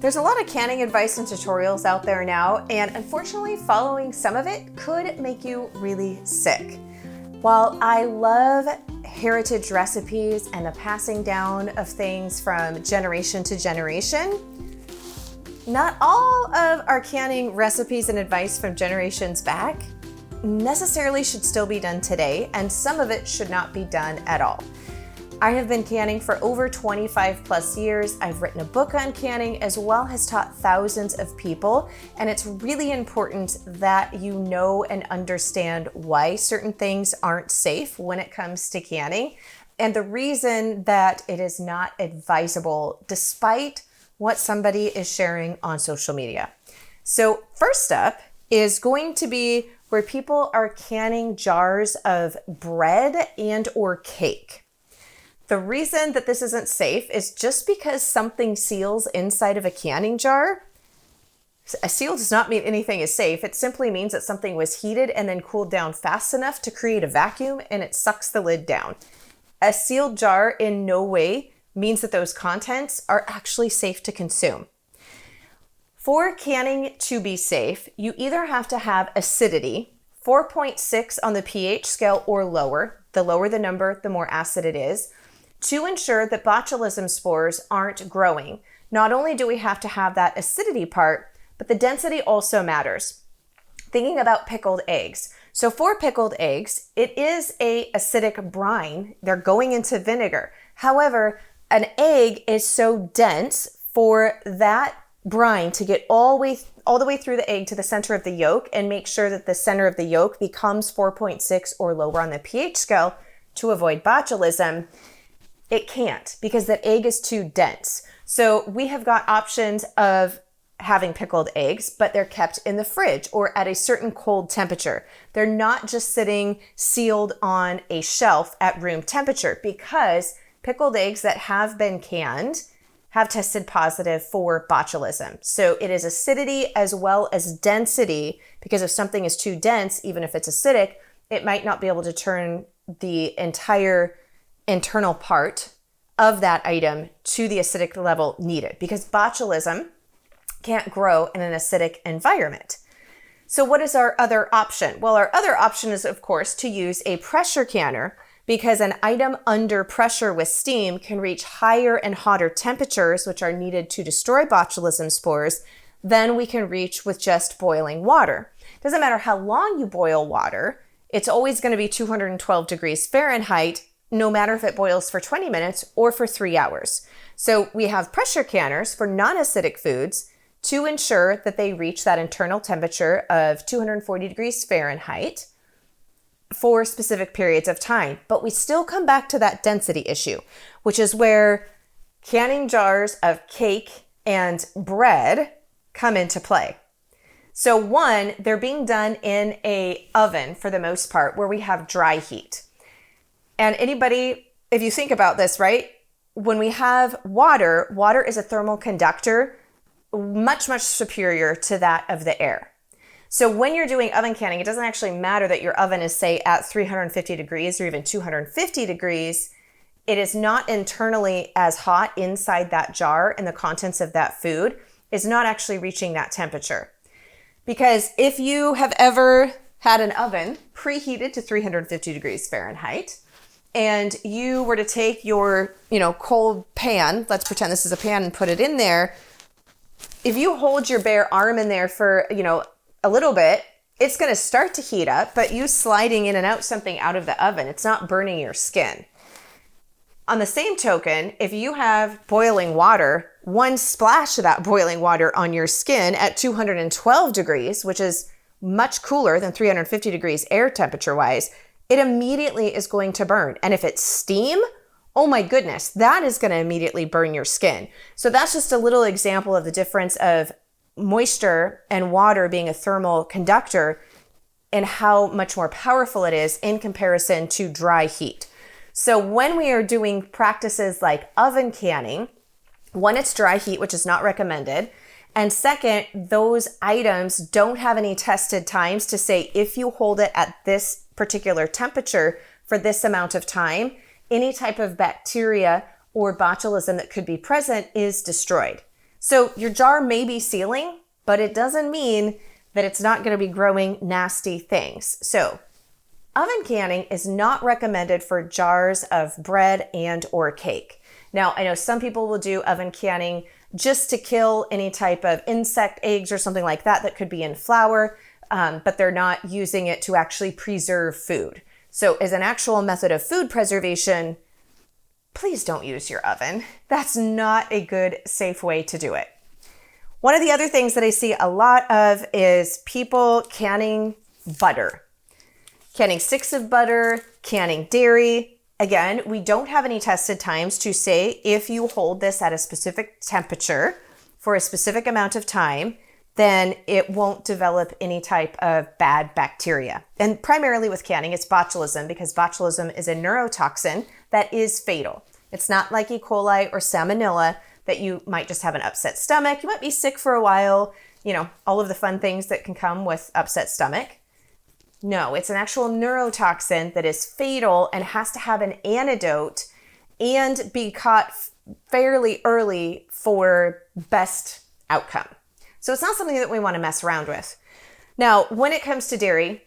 There's a lot of canning advice and tutorials out there now, and unfortunately following some of it could make you really sick. While I love heritage recipes and the passing down of things from generation to generation, not all of our canning recipes and advice from generations back necessarily should still be done today, and some of it should not be done at all. I have been canning for over 25 plus years. I've written a book on canning as well as taught thousands of people, and it's really important that you know and understand why certain things aren't safe when it comes to canning, and the reason that it is not advisable despite what somebody is sharing on social media. So first up is going to be where people are canning jars of bread and or cake. The reason that this isn't safe is just because something seals inside of a canning jar. A seal does not mean anything is safe. It simply means that something was heated and then cooled down fast enough to create a vacuum and it sucks the lid down. A sealed jar in no way means that those contents are actually safe to consume. For canning to be safe, you either have to have acidity, 4.6 on the pH scale or lower. The lower the number, the more acid it is, to ensure that botulism spores aren't growing. Not only do we have to have that acidity part, but the density also matters. Thinking about pickled eggs. So for pickled eggs, it is a acidic brine. They're going into vinegar. However, an egg is so dense for that brine to get all the way through the egg to the center of the yolk and make sure that the center of the yolk becomes 4.6 or lower on the pH scale to avoid botulism. It can't, because that egg is too dense. So we have got options of having pickled eggs, but they're kept in the fridge or at a certain cold temperature. They're not just sitting sealed on a shelf at room temperature, because pickled eggs that have been canned have tested positive for botulism. So it is acidity as well as density, because if something is too dense, even if it's acidic, it might not be able to turn the entire internal part of that item to the acidic level needed, because botulism can't grow in an acidic environment. So what is our other option? Well, our other option is, of course, to use a pressure canner, because an item under pressure with steam can reach higher and hotter temperatures, which are needed to destroy botulism spores, than we can reach with just boiling water. Doesn't matter how long you boil water, it's always going to be 212 degrees Fahrenheit, no matter if it boils for 20 minutes or for 3 hours. So we have pressure canners for non-acidic foods to ensure that they reach that internal temperature of 240 degrees Fahrenheit for specific periods of time. But we still come back to that density issue, which is where canning jars of cake and bread come into play. So one, they're being done in an oven for the most part, where we have dry heat. And anybody, if you think about this, right? When we have water, water is a thermal conductor, much, much superior to that of the air. So when you're doing oven canning, it doesn't actually matter that your oven is, say, at 350 degrees or even 250 degrees. It is not internally as hot inside that jar, and the contents of that food is not actually reaching that temperature. Because if you have ever had an oven preheated to 350 degrees Fahrenheit, and you were to take your, cold pan, let's pretend this is a pan, and put it in there, if you hold your bare arm in there for, a little bit, it's going to start to heat up, but you sliding in and out something out of the oven, it's not burning your skin. On the same token, if you have boiling water, one splash of that boiling water on your skin at 212 degrees, which is much cooler than 350 degrees air temperature wise, it immediately is going to burn. And if it's steam, oh my goodness, that is going to immediately burn your skin. So that's just a little example of the difference of moisture and water being a thermal conductor and how much more powerful it is in comparison to dry heat. So when we are doing practices like oven canning, one, it's dry heat, which is not recommended. And second, those items don't have any tested times to say if you hold it at this particular temperature for this amount of time, any type of bacteria or botulism that could be present is destroyed. So your jar may be sealing, but it doesn't mean that it's not going to be growing nasty things. So oven canning is not recommended for jars of bread and or cake. Now, I know some people will do oven canning just to kill any type of insect eggs or something like that that could be in flour, but they're not using it to actually preserve food. So as an actual method of food preservation, please don't use your oven. That's not a good, safe way to do it. One of the other things that I see a lot of is people canning butter. Canning sticks of butter, canning dairy. Again, we don't have any tested times to say if you hold this at a specific temperature for a specific amount of time, then it won't develop any type of bad bacteria. And primarily with canning, it's botulism, because botulism is a neurotoxin that is fatal. It's not like E. coli or salmonella that you might just have an upset stomach. You might be sick for a while, all of the fun things that can come with upset stomach. No, it's an actual neurotoxin that is fatal and has to have an antidote and be caught fairly early for best outcome. So it's not something that we want to mess around with. Now, when it comes to dairy,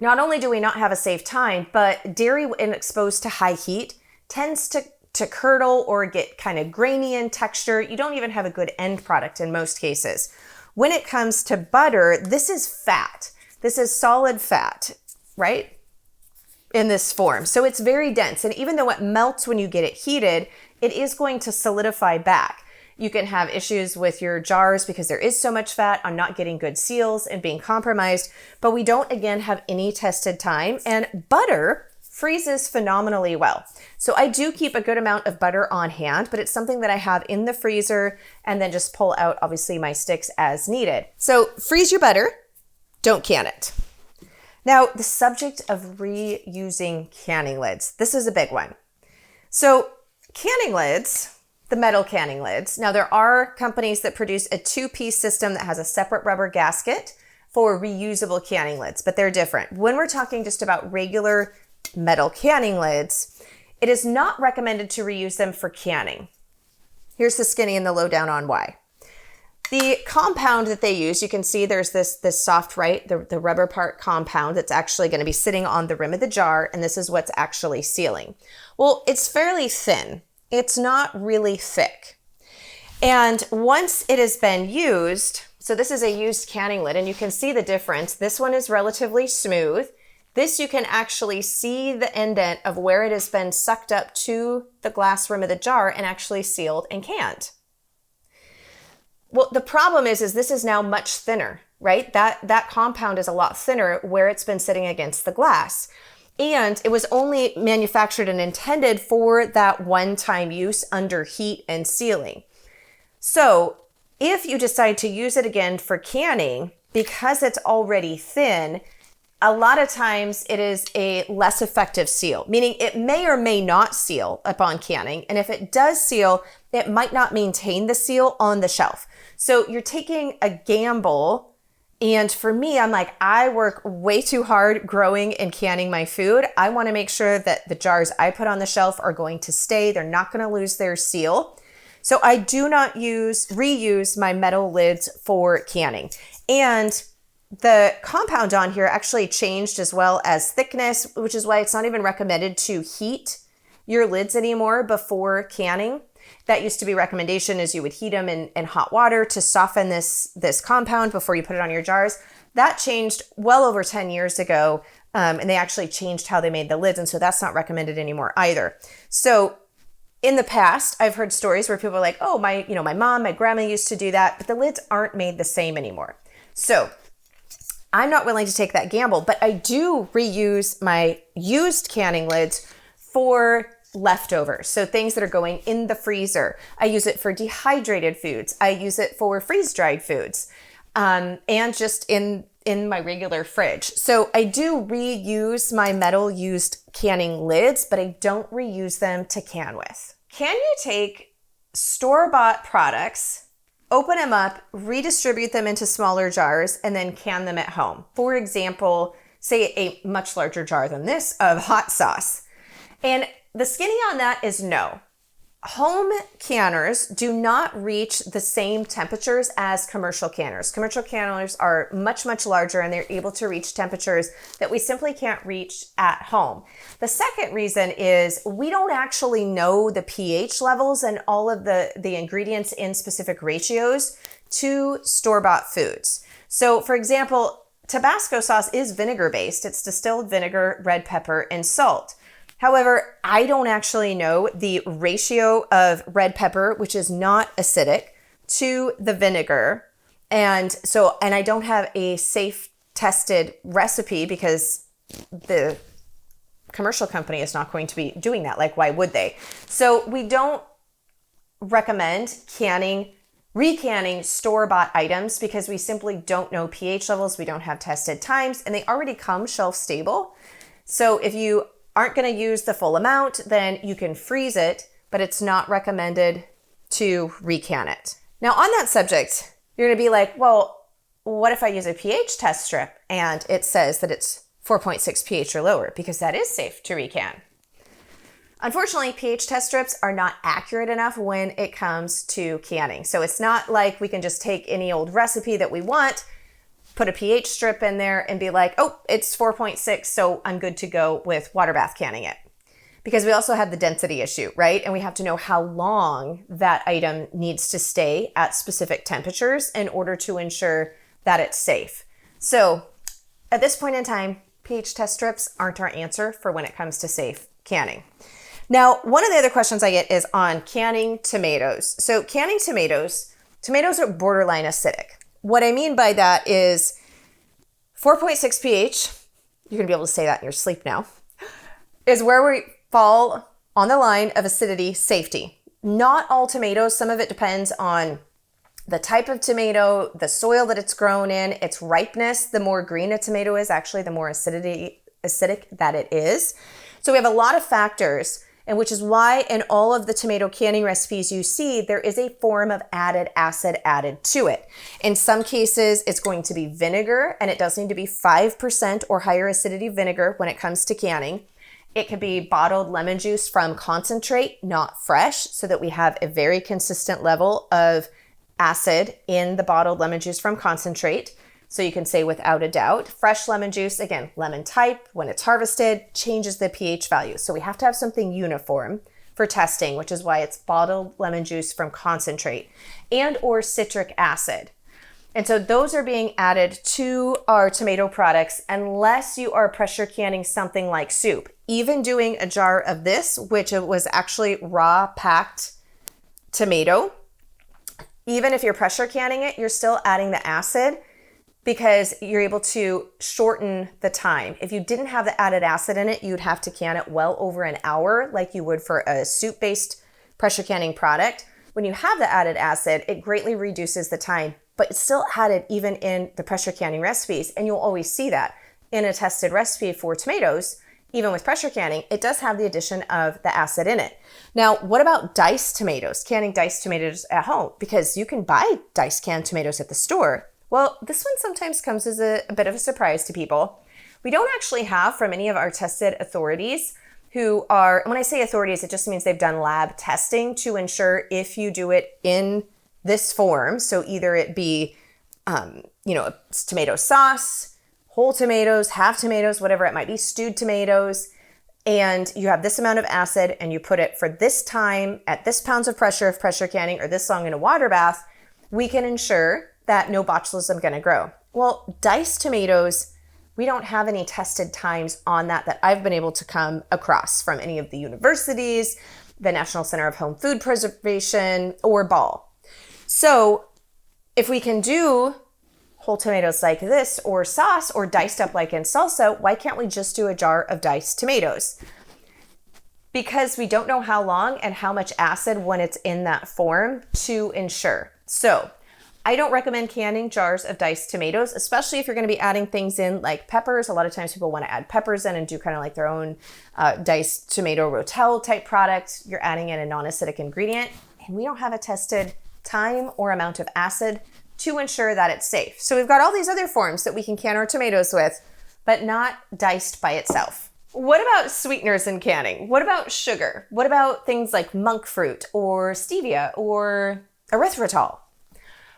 not only do we not have a safe time, but dairy when exposed to high heat tends to curdle or get kind of grainy in texture. You don't even have a good end product in most cases. When it comes to butter, this is fat. This is solid fat, right? In this form. So it's very dense. And even though it melts when you get it heated, it is going to solidify back. You can have issues with your jars because there is so much fat on not getting good seals and being compromised, but we don't, again, have any tested time. And butter freezes phenomenally well. So I do keep a good amount of butter on hand, but it's something that I have in the freezer and then just pull out, obviously, my sticks as needed. So freeze your butter, don't can it. Now, the subject of reusing canning lids. This is a big one. So canning lids, the metal canning lids. Now, there are companies that produce a two-piece system that has a separate rubber gasket for reusable canning lids, but they're different. When we're talking just about regular metal canning lids, it is not recommended to reuse them for canning. Here's the skinny and the lowdown on why. The compound that they use, you can see there's this soft, right? The rubber part compound that's actually going to be sitting on the rim of the jar, and this is what's actually sealing. Well, it's fairly thin. It's not really thick. And once it has been used, so this is a used canning lid, and you can see the difference. This one is relatively smooth. This you can actually see the indent of where it has been sucked up to the glass rim of the jar and actually sealed and canned. Well, the problem is this is now much thinner, right? That compound is a lot thinner where it's been sitting against the glass. And it was only manufactured and intended for that one-time use under heat and sealing. So if you decide to use it again for canning, because it's already thin, a lot of times it is a less effective seal, meaning it may or may not seal upon canning. And if it does seal, it might not maintain the seal on the shelf. So you're taking a gamble. And for me, I'm like, I work way too hard growing and canning my food. I want to make sure that the jars I put on the shelf are going to stay. They're not going to lose their seal. So I do not reuse my metal lids for canning. And the compound on here actually changed as well as thickness, which is why it's not even recommended to heat your lids anymore before canning. That used to be recommendation, is you would heat them in hot water to soften this compound before you put it on your jars. That changed well over 10 years ago, and they actually changed how they made the lids, and so that's not recommended anymore either. So in the past, I've heard stories where people are like, oh, my mom, my grandma used to do that, but the lids aren't made the same anymore. So I'm not willing to take that gamble, but I do reuse my used canning lids for leftovers. So things that are going in the freezer. I use it for dehydrated foods. I use it for freeze-dried foods, and just in my regular fridge. So I do reuse my metal used canning lids, but I don't reuse them to can with. Can you take store-bought products, open them up, redistribute them into smaller jars, and then can them at home? For example, say a much larger jar than this of hot sauce. And the skinny on that is no. home canners do not reach the same temperatures as commercial canners. Commercial canners are much, much larger and they're able to reach temperatures that we simply can't reach at home. The second reason is we don't actually know the pH levels and all of the ingredients in specific ratios to store-bought foods. So for example, Tabasco sauce is vinegar-based. It's distilled vinegar, red pepper, and salt. However, I don't actually know the ratio of red pepper, which is not acidic, to the vinegar. And I don't have a safe tested recipe because the commercial company is not going to be doing that. Like, why would they? So we don't recommend recanning store-bought items because we simply don't know pH levels. We don't have tested times and they already come shelf stable. So if you aren't going to use the full amount, then you can freeze it, but it's not recommended to recan it. Now on that subject, you're going to be like, well, what if I use a pH test strip and it says that it's 4.6 pH or lower? Because that is safe to recan. Unfortunately, pH test strips are not accurate enough when it comes to canning. So it's not like we can just take any old recipe that we want, put a pH strip in there and be like, oh, it's 4.6, so I'm good to go with water bath canning it. Because we also have the density issue, right? And we have to know how long that item needs to stay at specific temperatures in order to ensure that it's safe. So at this point in time, pH test strips aren't our answer for when it comes to safe canning. Now, one of the other questions I get is on canning tomatoes. So canning tomatoes are borderline acidic. What I mean by that is 4.6 pH, you're gonna be able to say that in your sleep now, is where we fall on the line of acidity safety. Not all tomatoes, some of it depends on the type of tomato, the soil that it's grown in, its ripeness. The more green a tomato is, actually, the more acidic that it is. So we have a lot of factors, and which is why in all of the tomato canning recipes you see, there is a form of added acid added to it. In some cases, it's going to be vinegar, and it does need to be 5% or higher acidity vinegar when it comes to canning. It could be bottled lemon juice from concentrate, not fresh, so that we have a very consistent level of acid in the bottled lemon juice from concentrate. So you can say without a doubt, fresh lemon juice, again, lemon type, when it's harvested, changes the pH value. So we have to have something uniform for testing, which is why it's bottled lemon juice from concentrate and or citric acid. And so those are being added to our tomato products unless you are pressure canning something like soup. Even doing a jar of this, which it was actually raw packed tomato, even if you're pressure canning it, you're still adding the acid because you're able to shorten the time. If you didn't have the added acid in it, you'd have to can it well over an hour like you would for a soup-based pressure canning product. When you have the added acid, it greatly reduces the time, but it's still added even in the pressure canning recipes. And you'll always see that in a tested recipe for tomatoes, even with pressure canning, it does have the addition of the acid in it. Now, what about diced tomatoes, canning diced tomatoes at home? Because you can buy diced canned tomatoes at the store. Well, this one sometimes comes as a bit of a surprise to people. We don't actually have from any of our tested authorities who are, when I say authorities, it just means they've done lab testing to ensure if you do it in this form, so either it be, tomato sauce, whole tomatoes, half tomatoes, whatever it might be, stewed tomatoes, and you have this amount of acid and you put it for this time at this pounds of pressure of pressure canning or this long in a water bath, we can ensure that no botulism is going to grow. Well, diced tomatoes, we don't have any tested times on that I've been able to come across from any of the universities, the National Center of Home Food Preservation, or Ball. So if we can do whole tomatoes like this or sauce or diced up like in salsa, why can't we just do a jar of diced tomatoes? Because we don't know how long and how much acid when it's in that form to ensure. So I don't recommend canning jars of diced tomatoes, especially if you're going to be adding things in like peppers. A lot of times people want to add peppers in and do kind of like their own diced tomato rotel type product. You're adding in a non-acidic ingredient, and we don't have a tested time or amount of acid to ensure that it's safe. So we've got all these other forms that we can can our tomatoes with, but not diced by itself. What about sweeteners in canning? What about sugar? What about things like monk fruit or stevia or erythritol?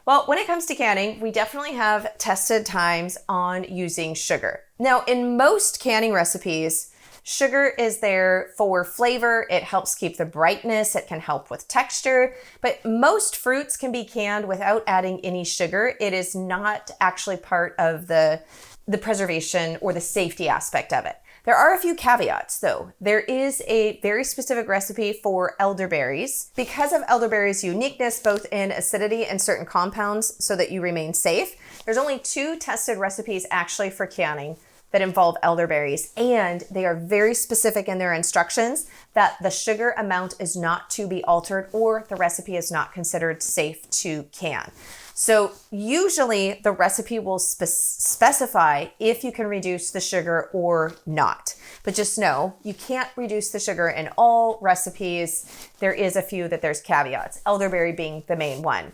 Well, when it comes to canning, we definitely have tested times on using sugar. Now, in most canning recipes, sugar is there for flavor. It helps keep the brightness. It can help with texture, but most fruits can be canned without adding any sugar. It is not actually part of the preservation or the safety aspect of it. There are a few caveats though. There is a very specific recipe for elderberries. Because of elderberries' uniqueness, both in acidity and certain compounds so that you remain safe, there's only 2 tested recipes actually for canning that involve elderberries, and they are very specific in their instructions that the sugar amount is not to be altered or the recipe is not considered safe to can. So usually the recipe will specify if you can reduce the sugar or not. But just know, you can't reduce the sugar in all recipes. There is a few that there's caveats, elderberry being the main one.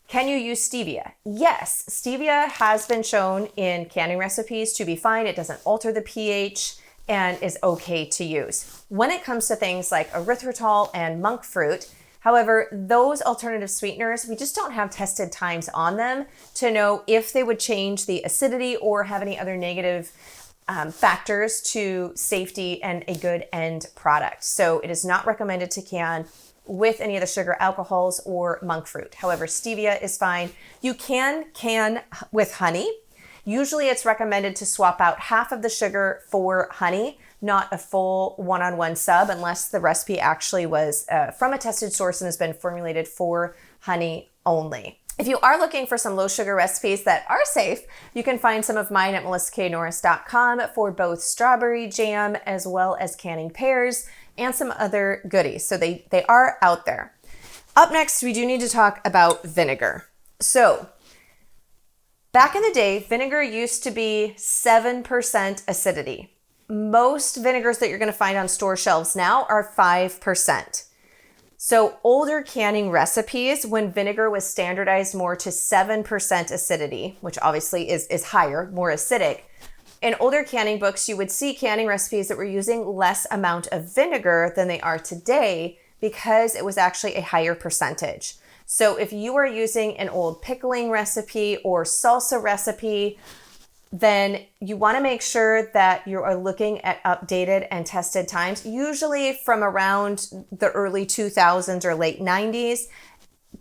Can you use stevia? Yes, stevia has been shown in canning recipes to be fine. It doesn't alter the pH and is okay to use. When it comes to things like erythritol and monk fruit, however, those alternative sweeteners, we just don't have tested times on them to know if they would change the acidity or have any other negative factors to safety and a good end product. So it is not recommended to can with any of the sugar alcohols or monk fruit. However, stevia is fine. You can with honey. Usually it's recommended to swap out half of the sugar for honey, not a full one-on-one sub, unless the recipe actually was from a tested source and has been formulated for honey only. If you are looking for some low sugar recipes that are safe, you can find some of mine at melissaknorris.com for both strawberry jam as well as canning pears and some other goodies. So they are out there. Up next, we do need to talk about vinegar. So back in the day, vinegar used to be 7% acidity. Most vinegars that you're going to find on store shelves now are 5%. So older canning recipes, when vinegar was standardized more to 7% acidity, which obviously is higher, more acidic, in older canning books, you would see canning recipes that were using less amount of vinegar than they are today because it was actually a higher percentage. So if you are using an old pickling recipe or salsa recipe, then you want to make sure that you are looking at updated and tested times, usually from around the early 2000s or late 90s,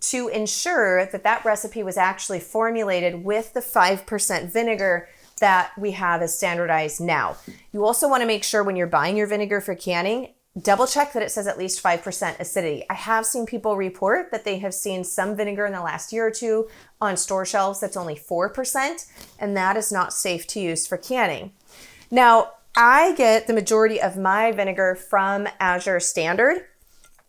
to ensure that that recipe was actually formulated with the 5% vinegar that we have as standardized now. You also want to make sure when you're buying your vinegar for canning, double check that it says at least 5% acidity. I have seen people report that they have seen some vinegar in the last year or two on store shelves that's only 4%, and that is not safe to use for canning. Now, I get the majority of my vinegar from Azure Standard.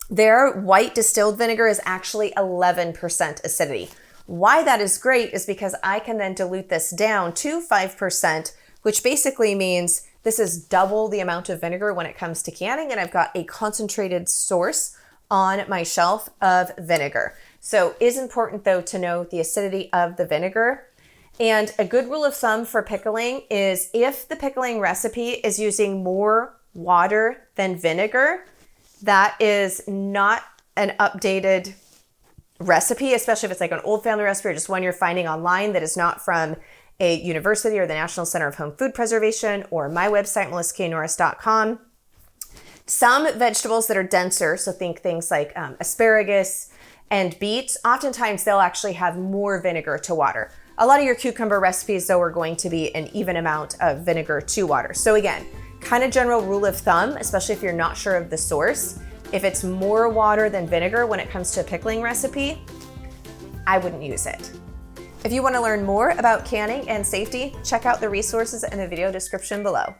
Their white distilled vinegar is actually 11% acidity. Why that is great is because I can then dilute this down to 5%, which basically means this is double the amount of vinegar when it comes to canning, and I've got a concentrated source on my shelf of vinegar. So it is important though to know the acidity of the vinegar. And a good rule of thumb for pickling is if the pickling recipe is using more water than vinegar, that is not an updated recipe, especially if it's like an old family recipe or just one you're finding online that is not from a university or the National Center of Home Food Preservation or my website, melissaknorris.com. Some vegetables that are denser, so think things like asparagus and beets, oftentimes they'll actually have more vinegar to water. A lot of your cucumber recipes, though, are going to be an even amount of vinegar to water. So again, kind of general rule of thumb, especially if you're not sure of the source, if it's more water than vinegar when it comes to a pickling recipe, I wouldn't use it. If you want to learn more about canning and safety, check out the resources in the video description below.